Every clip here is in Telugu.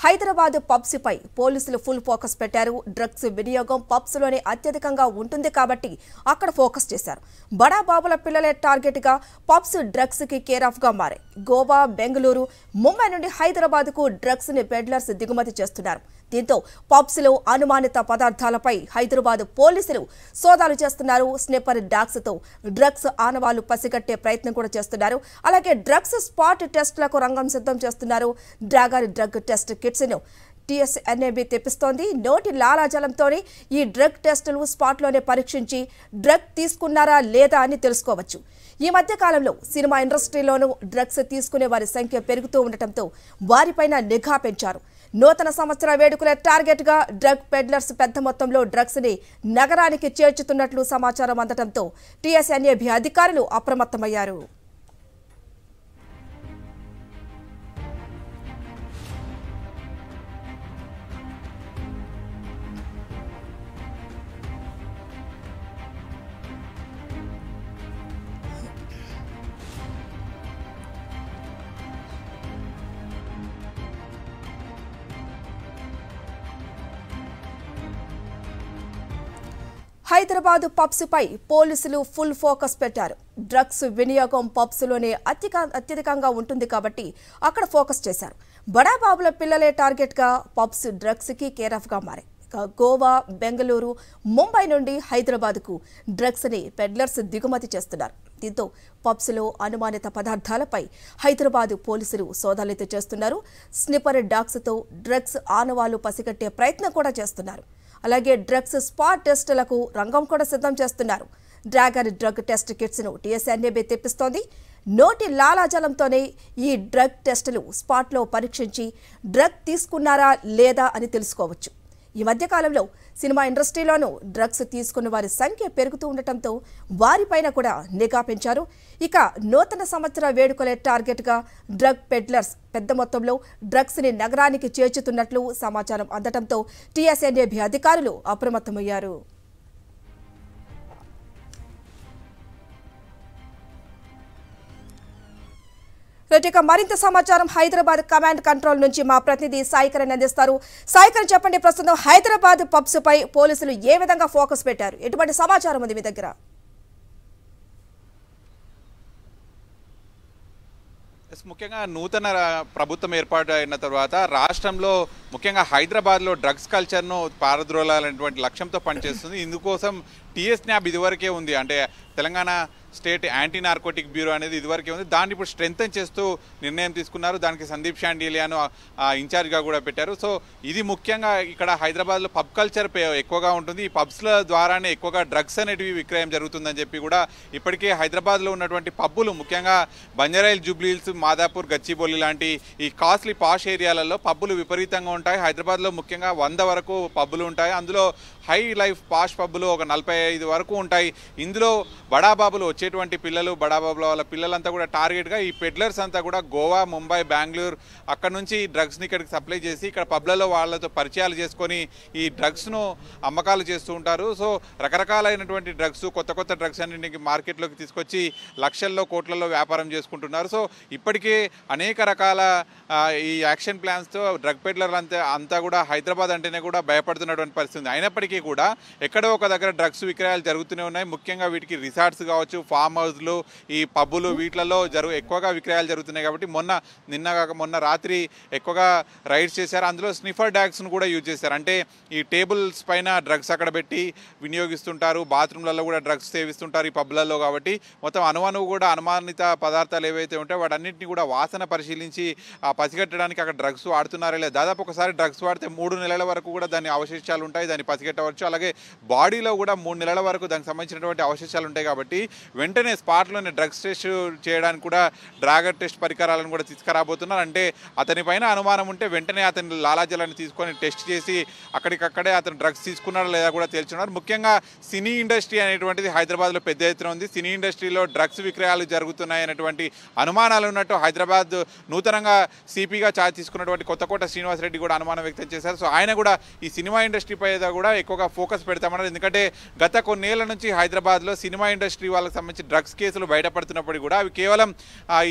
హైదరాబాద్ పబ్స్ పై పోలీసులు ఫుల్ ఫోకస్ పెట్టారు. డ్రగ్స్ వినియోగం పబ్స్ లోనే అత్యధికంగా ఉంటుంది కాబట్టి అక్కడ ఫోకస్ చేశారు. బడా బాబుల పిల్లలే టార్గెట్ గా పబ్స్ డ్రగ్స్ కి కేర్ ఆఫ్ గా మారాయి. గోవా, బెంగళూరు, ముంబై నుండి హైదరాబాద్ కు డ్రగ్స్ ని పెడ్లర్స్ దిగుమతి చేస్తున్నారు. దీంతో పబ్స్ లో అనుమానిత పదార్థాలపై హైదరాబాద్ పోలీసులు సోదాలు చేస్తున్నారు. స్నిప్పర్ డాగ్స్ తో డ్రగ్స్ ఆనవాళ్లు పసిగట్టే ప్రయత్నం కూడా చేస్తున్నారు. అలాగే డ్రగ్స్ స్పాట్ టెస్టులకు రంగం సిద్ధం చేస్తున్నారు. డ్రాగర్ డ్రగ్ టెస్ట్ కిట్స్ ను TSNAB తెప్పిస్తోంది. నోటి లాలాజలంతోనే ఈ డ్రగ్ టెస్టులు స్పాట్లోనే పరీక్షించి డ్రగ్ తీసుకున్నారా లేదా అని తెలుసుకోవచ్చు. ఈ మధ్య కాలంలో సినిమా ఇండస్ట్రీలోనూ డ్రగ్స్ తీసుకునే వారి సంఖ్య పెరుగుతూ ఉండటంతో వారిపైన నిఘా పెంచారు. నూతన సంవత్సర వేడుకల టార్గెట్ గా డ్రగ్ పెడ్లర్స్ పెద్ద మొత్తంలో డ్రగ్స్ ని నగరానికి చేర్చుతున్నట్లు సమాచారం అందడంతో TSNAB అధికారులు అప్రమత్తమయ్యారు. హైదరాబాద్ పబ్స్ పై పోలీసులు ఫుల్ ఫోకస్ పెట్టారు. డ్రగ్స్ వినియోగం పబ్స్ లోనే అత్యధికంగా ఉంటుంది కాబట్టి అక్కడ ఫోకస్ చేశారు. బడా బాబుల పిల్లలే టార్గెట్ గా పబ్స్ డ్రగ్స్ కి కేర్ ఆఫ్ గా మారాయి. గోవా, బెంగళూరు, ముంబై నుండి హైదరాబాద్ కు డ్రగ్స్ ని పెడ్లర్స్ దిగుమతి చేస్తున్నారు. దీంతో పబ్స్ లో అనుమానిత పదార్థాలపై హైదరాబాద్ పోలీసులు సోదాలైతే చేస్తున్నారు. స్నిప్పర్ డాగ్స్ తో డ్రగ్స్ ఆనవాళ్లు పసిగట్టే ప్రయత్నం కూడా చేస్తున్నారు. అలాగే డ్రగ్స్ స్పాట్ టెస్టులకు రంగం కూడా సిద్ధం చేస్తున్నారు. డ్రాగర్ డ్రగ్ టెస్ట్ కిట్స్ ను TSNAB తెప్పిస్తోంది. నోటి లాలాజలంతోనే ఈ డ్రగ్ టెస్టులు స్పాట్లో పరీక్షించి డ్రగ్ తీసుకున్నారా లేదా అని తెలుసుకోవచ్చు. ఈ మధ్య కాలంలో సినిమా ఇండస్ట్రీలోనూ డ్రగ్స్ తీసుకున్న వారి సంఖ్య పెరుగుతూ ఉండటంతో వారిపైన కూడా నిఘా పెంచారు. ఇక నూతన సంవత్సర వేడుకలే టార్గెట్ గా డ్రగ్ పెడ్లర్స్ పెద్ద మొత్తంలో డ్రగ్స్ ని నగరానికి చేర్చుతున్నట్లు సమాచారం అందడంతో TSNAB అధికారులు అప్రమత్తమయ్యారు. మరింత సమాచారం హైదరాబాద్ కమాండ్ కంట్రోల్ నుంచి మా ప్రతినిధి సాయికరణ్ అందిస్తారు. సాయికరణ్, చెప్పండి, ప్రస్తుతం హైదరాబాద్ పబ్స్ పై పోలీసులు ఏ విధంగా ఫోకస్ పెట్టారు? ఎటువంటి సమాచారం ఉంది మీ దగ్గర? ముఖ్యంగా నూతన ప్రభుత్వం ఏర్పాటు అయిన తర్వాత రాష్ట్రంలో ముఖ్యంగా హైదరాబాద్లో డ్రగ్స్ కల్చర్ను పారద్రోలాలనేటువంటి లక్ష్యంతో పనిచేస్తుంది. ఇందుకోసం TSNAB ఇదివరకే ఉంది, అంటే Telangana state anti narcotic bureau అనేది ఇదివరకే ఉంది. దాన్ని ఇప్పుడు స్ట్రెంథన్ చేస్తూ నిర్ణయం తీసుకున్నారు. దానికి సందీప్ షాండిలియాను ఇన్ఛార్జ్గా కూడా పెట్టారు. సో ఇది ముఖ్యంగా ఇక్కడ హైదరాబాద్లో పబ్ కల్చర్ ఎక్కువగా ఉంటుంది. ఈ పబ్స్ల ద్వారానే ఎక్కువగా డ్రగ్స్ అనేటివి విక్రయం జరుగుతుందని చెప్పి కూడా ఇప్పటికే హైదరాబాద్లో ఉన్నటువంటి పబ్బులు, ముఖ్యంగా బంజారాయిల్, జూబ్లీహిల్స్, మాదాపూర్, గచ్చిబౌలి లాంటి ఈ కాస్ట్లీ పాష్ ఏరియాలలో పబ్బులు విపరీతంగా ఉంటాయి. హైదరాబాద్లో ముఖ్యంగా 100 వరకు పబ్బులు ఉంటాయి. అందులో హై లైఫ్ పాష్ పబ్బులు ఒక 45 వరకు ఉంటాయి. ఇందులో బడాబాబులు వచ్చేటువంటి పిల్లలు, బడాబాబుల వాళ్ళ పిల్లలంతా కూడా టార్గెట్గా ఈ పెడ్లర్స్ అంతా కూడా గోవా, ముంబై, బెంగళూరు అక్కడ నుంచి డ్రగ్స్ని ఇక్కడికి సప్లై చేసి ఇక్కడ పబ్లలో వాళ్ళతో పరిచయాలు చేసుకొని ఈ డ్రగ్స్ను అమ్మకాలు చేస్తూ ఉంటారు. సో రకరకాలైనటువంటి డ్రగ్స్, కొత్త కొత్త డ్రగ్స్ అన్నింటికి మార్కెట్లోకి తీసుకొచ్చి లక్షల్లో, కోట్లలో వ్యాపారం చేసుకుంటున్నారు. సో ఇప్పటికే అనేక రకాల ఈ యాక్షన్ ప్లాన్స్తో డ్రగ్ పెడ్లర్లు అంతా కూడా హైదరాబాద్ అంటేనే కూడా భయపడుతున్నటువంటి పరిస్థితి. అయినప్పటికీ కూడా ఎక్కడో ఒక దగ్గర డ్రగ్స్ విక్రయాలు జరుగుతూనే ఉన్నాయి. ముఖ్యంగా వీటికి రిసార్ట్స్ కావచ్చు, ఫామ్ హౌస్లు, ఈ పబ్బులు, వీటిలలో ఎక్కువగా విక్రయాలు జరుగుతున్నాయి. కాబట్టి మొన్న రాత్రి ఎక్కువగా రైడ్స్ చేశారు. అందులో స్నిఫర్ డాగ్స్ను కూడా యూజ్ చేశారు. అంటే ఈ టేబుల్స్ పైన డ్రగ్స్ అక్కడ పెట్టి వినియోగిస్తుంటారు, బాత్రూమ్లలో కూడా డ్రగ్స్ సేవిస్తుంటారు ఈ పబ్లలో. కాబట్టి మొత్తం అణువణువు కూడా అనుమానిత పదార్థాలు ఏవైతే ఉంటాయో వాటన్నింటినీ కూడా వాసన పరిశీలించి పసిగట్టడానికి అక్కడ డ్రగ్స్ వాడుతున్నారా లేదా. దాదాపు ఒకసారి డ్రగ్స్ వాడితే 3 నెలల వరకు కూడా దాని అవశేషాలు ఉంటాయి, దాన్ని పసిగట్టవచ్చు. అలాగే బాడీలో కూడా 3 నెలల వరకు దానికి సంబంధించినటువంటి అవశేషాలు ఉంటాయి. కాబట్టి వెంటనే స్పాట్లోనే డ్రగ్స్ టెస్ట్ చేయడానికి కూడా డ్రాగర్ టెస్ట్ పరికరాలను కూడా తీసుకురాబోతున్నారు. అంటే అతని పైన అనుమానం ఉంటే వెంటనే అతని లాలాజలాన్ని తీసుకొని టెస్ట్ చేసి అక్కడికక్కడే అతను డ్రగ్స్ తీసుకున్నాడా లేదా కూడా తేల్చున్నారు. ముఖ్యంగా సినీ ఇండస్ట్రీ అనేటువంటిది హైదరాబాద్లో పెద్ద ఎత్తున ఉంది. సినీ ఇండస్ట్రీలో డ్రగ్స్ విక్రయాలు జరుగుతున్నాయి అనేటువంటి అనుమానాలు ఉన్నట్టు హైదరాబాద్ నూతనంగా CPగా ఛార్జ్ తీసుకున్నటువంటి కొత్తకోట శ్రీనివాసరెడ్డి కూడా కూడా అనుమానం వ్యక్తం చేశారు. సో ఆయన కూడా ఈ సినిమా ఇండస్ట్రీ పైన కూడా ఎక్కువగా ఫోకస్ పెడతామన్నారు. ఎందుకంటే గత కొన్నేళ్ల నుంచి హైదరాబాద్లో సినిమా ఇండస్ట్రీ వాళ్ళకి సంబంధించి డ్రగ్స్ కేసులు బయటపడుతున్నప్పటికీ కూడా అవి కేవలం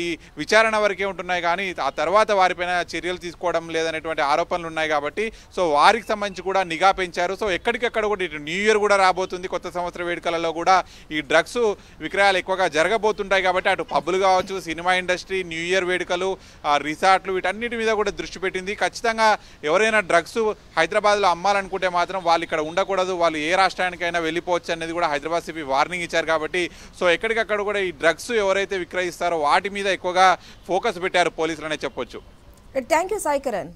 ఈ విచారణ వరకే ఉంటున్నాయి, కానీ ఆ తర్వాత వారిపైన చర్యలు తీసుకోవడం లేదనేటువంటి ఆరోపణలు ఉన్నాయి. కాబట్టి సో వారికి సంబంధించి కూడా నిఘా పెంచారు. సో ఎక్కడికెక్కడ కూడా ఇటు న్యూ ఇయర్ కూడా రాబోతుంది, కొత్త సంవత్సర వేడుకలలో కూడా ఈ డ్రగ్స్ విక్రయాలు ఎక్కువగా జరగబోతుంటాయి. కాబట్టి అటు పబ్బులు కావచ్చు, సినిమా ఇండస్ట్రీ, న్యూ ఇయర్ వేడుకలు, రిసార్ట్లు, వీటన్నిటి మీద కూడా దృష్టి పెట్టింది. ఖచ్చితంగా ఎవరైనా డ్రగ్స్ హైదరాబాద్లో అమ్మాలనుకుంటే మాత్రం వాళ్ళు ఇక్కడ ఉండకూడదు, వాళ్ళు ఏ రాష్ట్రానికైనా వెళ్ళిపోవచ్చు అనేది కూడా హైదరాబాద్ సిపి వార్నింగ్ ఇచ్చారు. కాబట్టి సో ఎక్కడికక్కడ కూడా ఈ డ్రగ్స్ ఎవరైతే విక్రయిస్తారో వాటి మీద ఎక్కువగా ఫోకస్ పెట్టారు పోలీసులు అనే చెప్పొచ్చు. Thank you Sai Kiran.